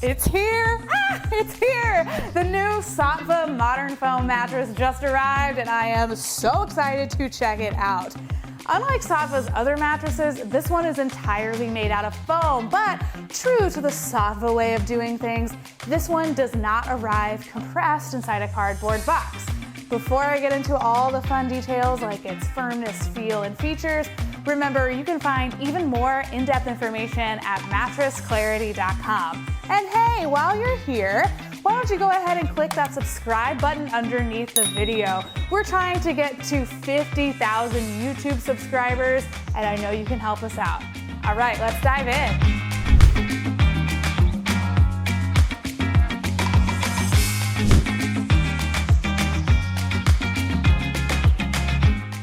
It's here! It's here! The new Saatva Modern Foam mattress just arrived and I am so excited to check it out. Unlike Saatva's other mattresses, this one is entirely made out of foam, but true to the Saatva way of doing things, this one does not arrive compressed inside a cardboard box. Before I get into all the fun details like its firmness, feel, and features, remember you can find even more in-depth information at mattressclarity.com. And hey, while you're here, why don't you go ahead and click that subscribe button underneath the video. We're trying to get to 50,000 YouTube subscribers, and I know you can help us out. All right, let's dive in.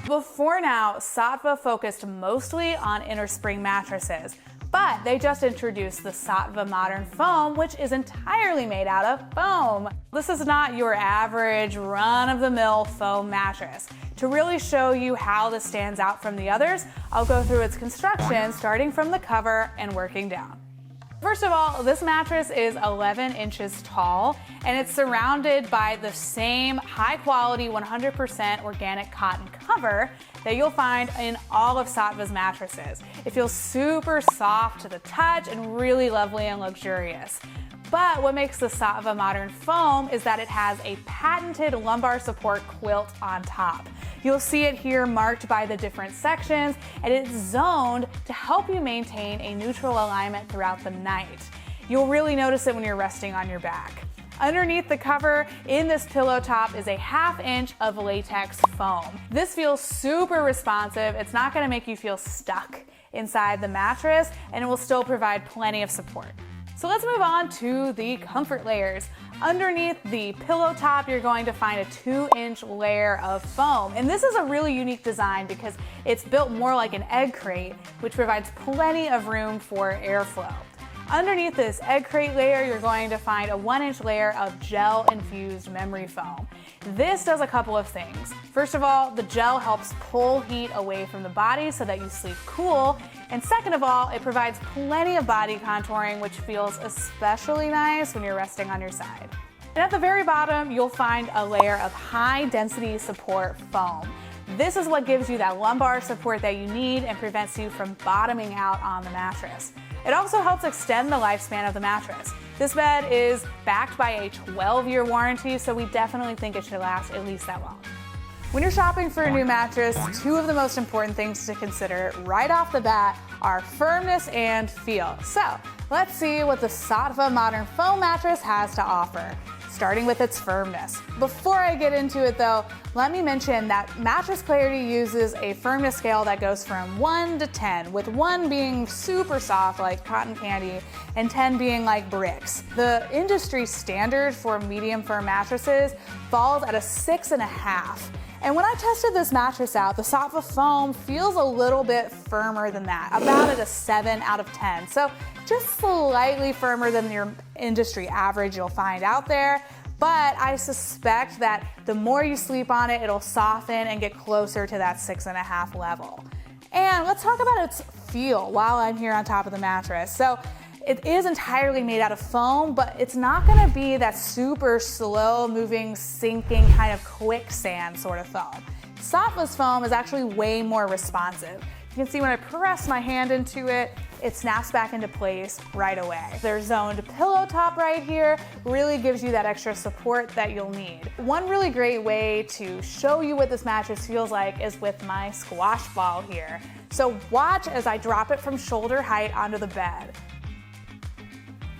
Before now, Saatva focused mostly on inner spring mattresses, but they just introduced the Saatva Modern Foam, which is entirely made out of foam. This is not your average run-of-the-mill foam mattress. To really show you how this stands out from the others, I'll go through its construction, starting from the cover and working down. First of all, this mattress is 11 inches tall and it's surrounded by the same high quality 100% organic cotton cover that you'll find in all of Saatva's mattresses. It feels super soft to the touch and really lovely and luxurious. But what makes the Saatva Modern Foam is that it has a patented lumbar support quilt on top. You'll see it here marked by the different sections, and it's zoned to help you maintain a neutral alignment throughout the night. You'll really notice it when you're resting on your back. Underneath the cover in this pillow top is a 1/2 inch of latex foam. This feels super responsive. It's not going to make you feel stuck inside the mattress, and it will still provide plenty of support. So let's move on to the comfort layers. Underneath the pillow top, you're going to find a 2-inch layer of foam. And this is a really unique design because it's built more like an egg crate, which provides plenty of room for airflow. Underneath this egg crate layer, you're going to find a 1-inch layer of gel-infused memory foam. This does a couple of things. First of all, the gel helps pull heat away from the body so that you sleep cool. And second of all, it provides plenty of body contouring, which feels especially nice when you're resting on your side. And at the very bottom, you'll find a layer of high-density support foam. This is what gives you that lumbar support that you need and prevents you from bottoming out on the mattress. It also helps extend the lifespan of the mattress. This bed is backed by a 12-year warranty, so we definitely think it should last at least that long. When you're shopping for a new mattress, two of the most important things to consider right off the bat are firmness and feel. So let's see what the Saatva Modern Foam mattress has to offer, starting with its firmness. Before I get into it though, let me mention that Mattress Clarity uses a firmness scale that goes from 1 to 10, with 1 being super soft like cotton candy and 10 being like bricks. The industry standard for medium firm mattresses falls at a 6.5. And when I tested this mattress out, the Saatva foam feels a little bit firmer than that, about at a 7 out of 10. So just slightly firmer than your industry average you'll find out there. But I suspect that the more you sleep on it, it'll soften and get closer to that 6.5 level. And let's talk about its feel while I'm here on top of the mattress. So it is entirely made out of foam, but it's not gonna be that super slow moving, sinking kind of quicksand sort of foam. Saatva's foam is actually way more responsive. You can see when I press my hand into it, it snaps back into place right away. Their zoned pillow top right here really gives you that extra support that you'll need. One really great way to show you what this mattress feels like is with my squash ball here. So watch as I drop it from shoulder height onto the bed.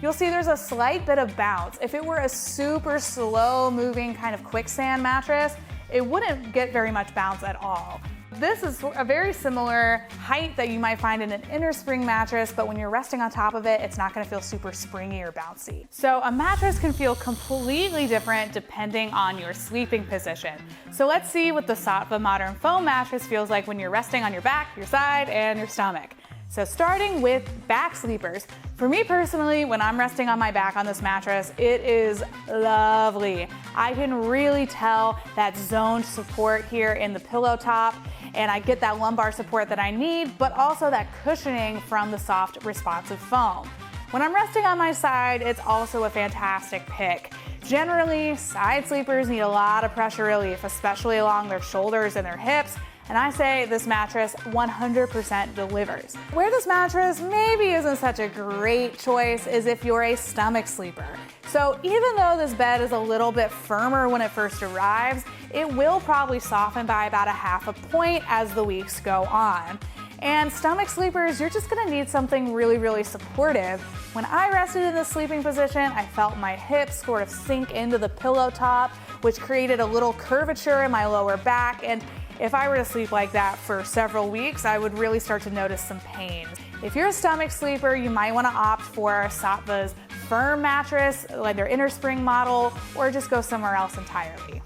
You'll see there's a slight bit of bounce. If it were a super slow moving kind of quicksand mattress, it wouldn't get very much bounce at all. This is a very similar height that you might find in an inner spring mattress, but when you're resting on top of it, it's not gonna feel super springy or bouncy. So a mattress can feel completely different depending on your sleeping position. So let's see what the Saatva Modern Foam mattress feels like when you're resting on your back, your side, and your stomach. So starting with back sleepers. For me personally, when I'm resting on my back on this mattress, it is lovely. I can really tell that zoned support here in the pillow top, and I get that lumbar support that I need, but also that cushioning from the soft, responsive foam. When I'm resting on my side, it's also a fantastic pick. Generally, side sleepers need a lot of pressure relief, especially along their shoulders and their hips, and I say this mattress 100% delivers. Where this mattress maybe isn't such a great choice is if you're a stomach sleeper. So even though this bed is a little bit firmer when it first arrives, it will probably soften by about 1/2 point as the weeks go on. And stomach sleepers, you're just gonna need something really, really supportive. When I rested in this sleeping position, I felt my hips sort of sink into the pillow top, which created a little curvature in my lower back. And if I were to sleep like that for several weeks, I would really start to notice some pain. If you're a stomach sleeper, you might wanna opt for Saatva's Firm mattress, like their inner spring model, or just go somewhere else entirely.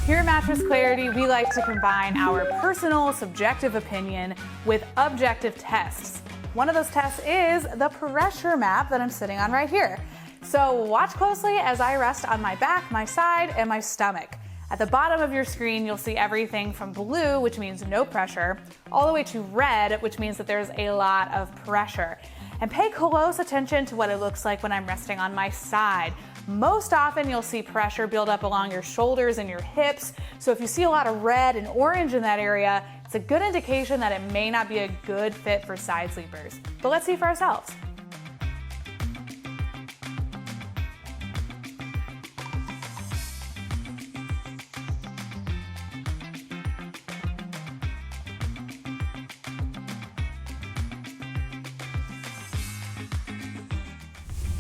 Here at Mattress Clarity, we like to combine our personal, subjective opinion with objective tests. One of those tests is the pressure map that I'm sitting on right here. So watch closely as I rest on my back, my side, and my stomach. At the bottom of your screen, you'll see everything from blue, which means no pressure, all the way to red, which means that there's a lot of pressure. And pay close attention to what it looks like when I'm resting on my side. Most often you'll see pressure build up along your shoulders and your hips. So if you see a lot of red and orange in that area, it's a good indication that it may not be a good fit for side sleepers. But let's see for ourselves.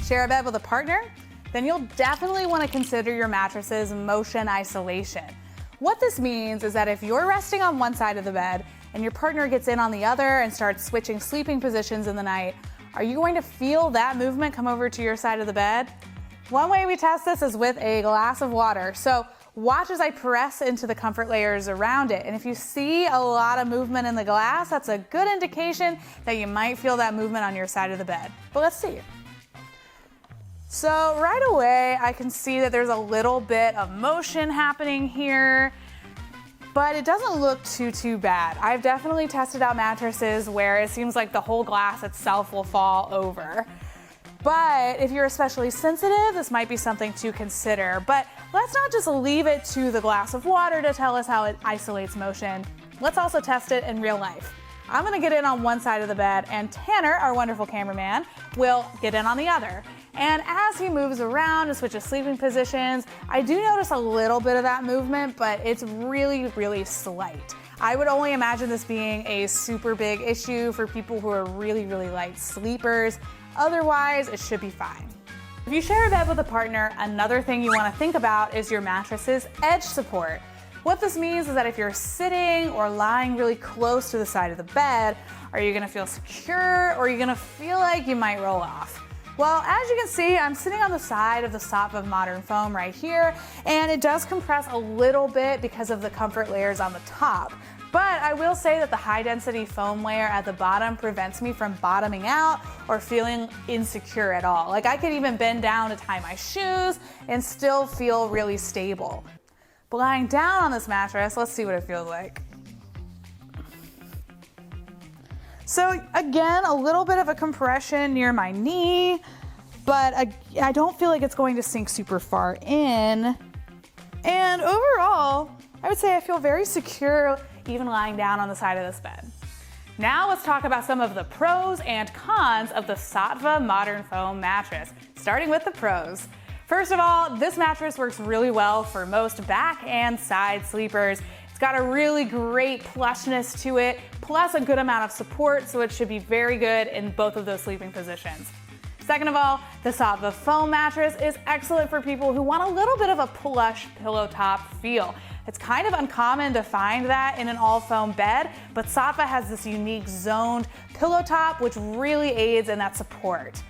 Share a bed with a partner? Then you'll definitely want to consider your mattress's motion isolation. What this means is that if you're resting on one side of the bed and your partner gets in on the other and starts switching sleeping positions in the night, are you going to feel that movement come over to your side of the bed? One way we test this is with a glass of water. So watch as I press into the comfort layers around it. And if you see a lot of movement in the glass, that's a good indication that you might feel that movement on your side of the bed. But let's see. So right away, I can see that there's a little bit of motion happening here, but it doesn't look too bad. I've definitely tested out mattresses where it seems like the whole glass itself will fall over. But if you're especially sensitive, this might be something to consider. But let's not just leave it to the glass of water to tell us how it isolates motion. Let's also test it in real life. I'm gonna get in on one side of the bed and Tanner, our wonderful cameraman, will get in on the other. And as he moves around and switches sleeping positions, I do notice a little bit of that movement, but it's really, really slight. I would only imagine this being a super big issue for people who are really, really light sleepers. Otherwise, it should be fine. If you share a bed with a partner, another thing you want to think about is your mattress's edge support. What this means is that if you're sitting or lying really close to the side of the bed, are you going to feel secure or are you going to feel like you might roll off? Well, as you can see, I'm sitting on the side of the Saatva Modern Foam right here, and it does compress a little bit because of the comfort layers on the top. But I will say that the high density foam layer at the bottom prevents me from bottoming out or feeling insecure at all. Like I could even bend down to tie my shoes and still feel really stable. But lying down on this mattress, let's see what it feels like. So again, a little bit of a compression near my knee, but I don't feel like it's going to sink super far in. And overall, I would say I feel very secure even lying down on the side of this bed. Now let's talk about some of the pros and cons of the Saatva Modern Foam mattress, starting with the pros. First of all, this mattress works really well for most back and side sleepers. It's got a really great plushness to it, plus a good amount of support, so it should be very good in both of those sleeping positions. Second of all, the Saatva foam mattress is excellent for people who want a little bit of a plush pillow top feel. It's kind of uncommon to find that in an all foam bed, but Saatva has this unique zoned pillow top which really aids in that support.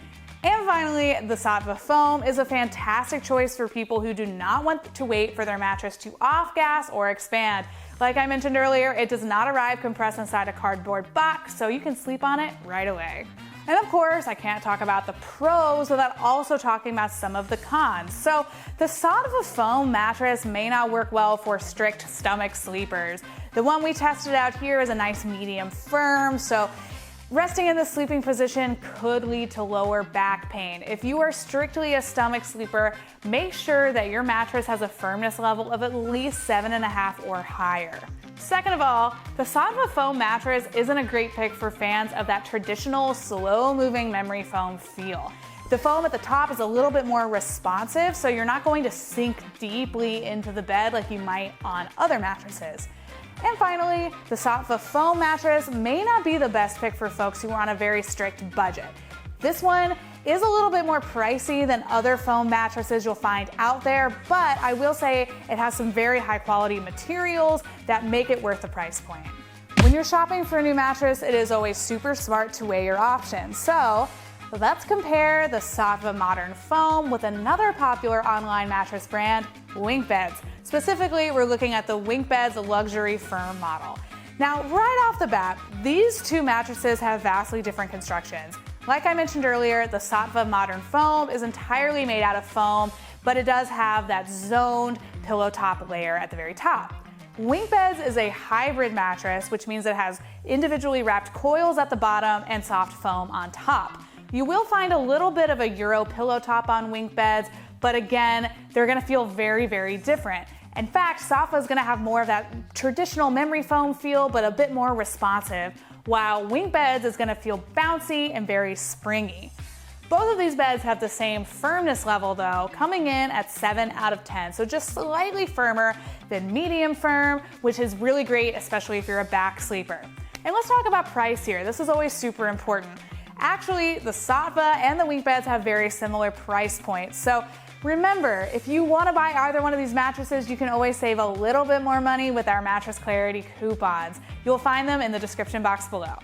And finally, the Saatva foam is a fantastic choice for people who do not want to wait for their mattress to off-gas or expand. Like I mentioned earlier, it does not arrive compressed inside a cardboard box, so you can sleep on it right away. And of course, I can't talk about the pros without also talking about some of the cons. So the Saatva foam mattress may not work well for strict stomach sleepers. The one we tested out here is a nice medium firm, so Resting in the sleeping position could lead to lower back pain. If you are strictly a stomach sleeper, make sure that your mattress has a firmness level of at least 7.5 or higher. Second of all, the Saatva foam mattress isn't a great pick for fans of that traditional slow-moving memory foam feel. The foam at the top is a little bit more responsive, so you're not going to sink deeply into the bed like you might on other mattresses. And finally, the Saatva foam mattress may not be the best pick for folks who are on a very strict budget. This one is a little bit more pricey than other foam mattresses you'll find out there, but I will say it has some very high quality materials that make it worth the price point. When you're shopping for a new mattress, it is always super smart to weigh your options. So let's compare the Saatva Modern Foam with another popular online mattress brand, WinkBeds. Specifically, we're looking at the WinkBeds Luxury Firm model. Now, right off the bat, these two mattresses have vastly different constructions. Like I mentioned earlier, the Saatva Modern Foam is entirely made out of foam, but it does have that zoned pillow top layer at the very top. WinkBeds is a hybrid mattress, which means it has individually wrapped coils at the bottom and soft foam on top. You will find a little bit of a Euro pillow top on WinkBeds, but again, they're gonna feel very, very different. In fact, Saatva is gonna have more of that traditional memory foam feel, but a bit more responsive, while WinkBeds is gonna feel bouncy and very springy. Both of these beds have the same firmness level though, coming in at 7 out of 10, so just slightly firmer than medium firm, which is really great, especially if you're a back sleeper. And let's talk about price here. This is always super important. Actually, the Saatva and the WinkBeds have very similar price points. So remember, if you want to buy either one of these mattresses, you can always save a little bit more money with our Mattress Clarity coupons. You'll find them in the description box below.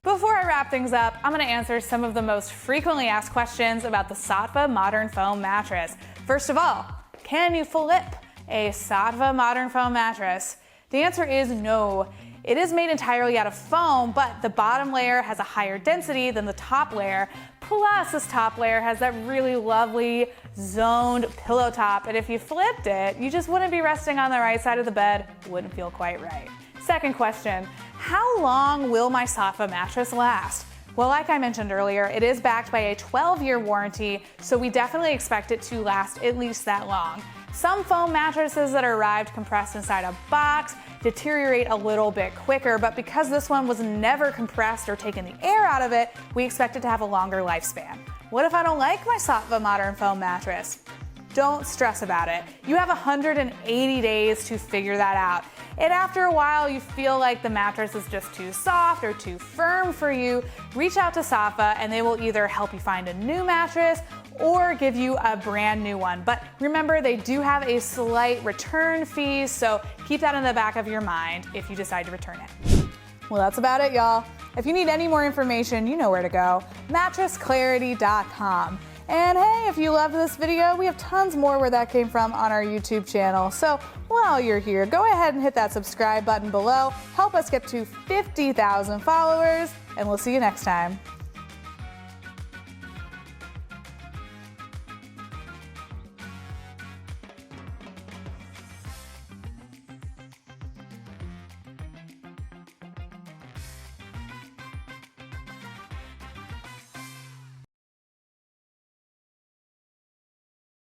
Before I wrap things up, I'm going to answer some of the most frequently asked questions about the Saatva Modern Foam mattress. First of all, can you flip a Saatva Modern Foam mattress? The answer is no. It is made entirely out of foam, but the bottom layer has a higher density than the top layer. Plus, this top layer has that really lovely zoned pillow top, and if you flipped it, you just wouldn't be resting on the right side of the bed. Wouldn't feel quite right. Second question, how long will my Saatva mattress last? Well, like I mentioned earlier, it is backed by a 12-year warranty, so we definitely expect it to last at least that long. Some foam mattresses that are arrived compressed inside a box deteriorate a little bit quicker, but because this one was never compressed or taken the air out of it, we expect it to have a longer lifespan. What if I don't like my Saatva Modern Foam mattress? Don't stress about it. You have 180 days to figure that out. And after a while you feel like the mattress is just too soft or too firm for you, reach out to Saatva and they will either help you find a new mattress or give you a brand new one. But remember, they do have a slight return fee, so keep that in the back of your mind if you decide to return it. Well, that's about it, y'all. If you need any more information, you know where to go, mattressclarity.com. And hey, if you loved this video, we have tons more where that came from on our YouTube channel. So while you're here, go ahead and hit that subscribe button below. Help us get to 50,000 followers, and we'll see you next time.